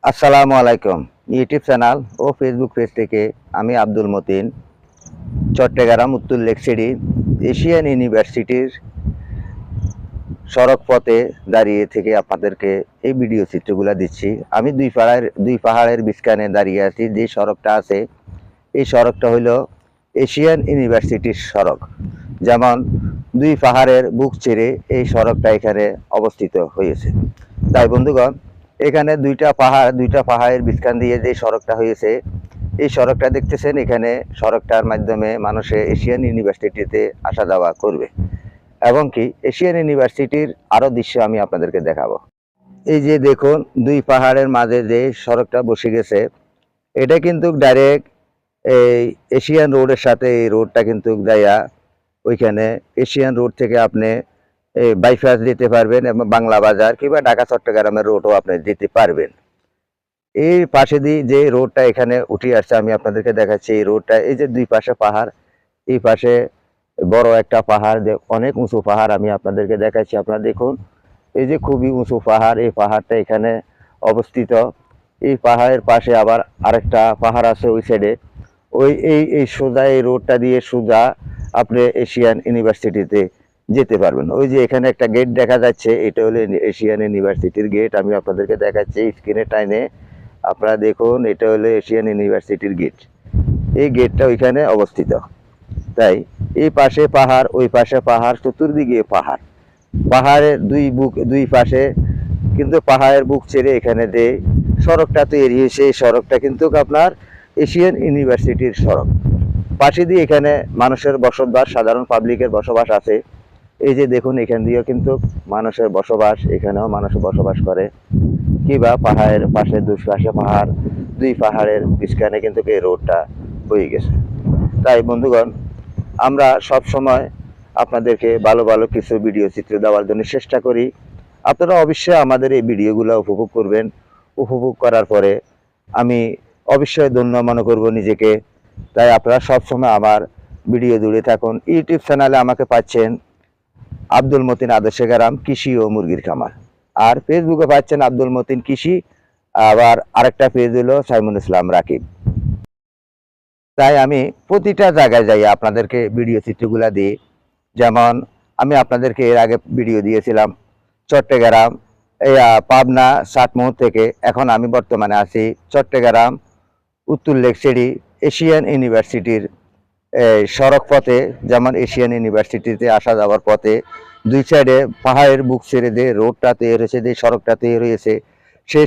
আসসালামু আলাইকুম। YouTube channel ও Facebook page থেকে আমি আব্দুল মতিন চট্টগ্রাম উত্তর লেকসিটি এশিয়ান ইউনিভার্সিটির সড়ক পথে দাঁড়িয়ে থেকে আপনাদেরকে এই ভিডিও চিত্রগুলো দিচ্ছি। আমি দুই পাহাড়ের মাঝখানে দাঁড়িয়ে আছি। যে সড়কটা আছে এই সড়কটা হলো এশিয়ান ইউনিভার্সিটির সড়ক। যেমন দুই পাহাড়ের বুক ছেড়ে এই সড়কটা এখানে অবস্থিত হয়েছে। তাই বন্ধুগণ, এখানে দুইটা পাহাড়ের মাঝখান দিয়ে যে সড়কটা হয়েছে এই সড়কটা দেখতেছেন। এখানে সড়কটার মাধ্যমে মানুষে এশিয়ান ইউনিভার্সিটিতে আসা যাওয়া করবে এবং কি এশিয়ান ইউনিভার্সিটির আরো দৃশ্য আমি আপনাদেরকে দেখাবো। এই যে দেখুন, দুই পাহাড়ের মাঝে যে সড়কটা বসে গেছে এটা কিন্তু ডাইরেক্ট এই এশিয়ান রোডের সাথে এই রোডটা কিন্তু যাইয়া ওইখানে এশিয়ান রোড থেকে আপনি বাইপাস যেতে পারবেন এবং বাংলা বাজার কিংবা ঢাকা চট্টগ্রামের রোডও আপনি যেতে পারবেন। এই পাশে দিয়ে যে রোডটা এখানে উঠে আসছে আমি আপনাদেরকে দেখাচ্ছি। এই রোডটা, এই যে দুই পাশে পাহাড়, এই পাশে বড় একটা পাহাড়, যে অনেক উঁচু পাহাড় আমি আপনাদেরকে দেখাচ্ছি। আপনারা দেখুন, এই যে খুবই উঁচু পাহাড়, এই পাহাড়টা এখানে অবস্থিত। এই পাহাড়ের পাশে আবার আরেকটা পাহাড় আছে ওই সাইডে। এই সোজা এই রোডটা দিয়ে সোজা আপনি এশিয়ান ইউনিভার্সিটিতে যেতে পারবেন। ওই যে এখানে একটা গেট দেখা যাচ্ছে, এটা হলো এশিয়ান ইউনিভার্সিটির গেট। আমি আপনাদেরকে দেখাচ্ছি স্ক্রিনে টাইনে, আপনারা দেখুন, এটা হলো এশিয়ান ইউনিভার্সিটির গেট। এই গেটটা ওইখানে অবস্থিত। তাই এই পাশে পাহাড়, ওই পাশে পাহাড়, চতুর্দিকে পাহাড়। পাহাড়ের দুই পাশে কিন্তু পাহাড়ের বুক ছেড়ে এখানে যে সড়কটা তৈরি হয়েছে এই সড়কটা কিন্তু আপনার এশিয়ান ইউনিভার্সিটির সড়ক। পাশে দিয়ে এখানে মানুষের বসবাস, সাধারণ পাবলিকের বসবাস আছে। এই যে দেখুন, এখান দিয়েও কিন্তু মানুষের বসবাস, এখানেও মানুষ বসবাস করে। কিবা পাহাড়ের পাশে পাহাড়, দুই পাহাড়ের মাঝখানে কিন্তু এই রোডটা হয়ে গেছে। তাই বন্ধুগণ, আমরা সব সময় আপনাদেরকে ভালো ভালো কিছু ভিডিও চিত্র দেওয়ার জন্য চেষ্টা করি। আপনারা অবশ্যই আমাদের এই ভিডিওগুলো উপভোগ করবেন। উপভোগ করার পরে আমি অবশ্যই ধন্য মনে করব নিজেকে। তাই আপনারা সব সময় আমার ভিডিও জুড়ে থাকুন। ইউটিউব চ্যানেলে আমাকে পাচ্ছেন আব্দুল মতিন আদর্শ গ্রাম কৃষি ও মুরগির খামার, আর ফেসবুকে পাচ্ছেন আব্দুল মতিন কৃষি। আবার আরেকটা পেজ হলো সাইমুল ইসলাম রাকিব। তাই আমি প্রতিটা জায়গায় যাই আপনাদেরকে ভিডিও চিত্রগুলা দিই। যেমন আমি আপনাদেরকে এর আগে ভিডিও দিয়েছিলাম চট্টগ্রাম, পাবনা সাতমোহর থেকে। এখন আমি বর্তমানে আছি চট্টগ্রাম উত্তর লেকসিটি এশিয়ান ইউনিভার্সিটির সড়ক পথে। যেমন এশিয়ান ইউনিভার্সিটিতে আসা যাওয়ার পথে দুই সাইডে পাহাড়ের বুক ছেড়ে যে রোডটা তৈরি হয়েছে, যে সড়কটা তৈরি হয়েছে, সেই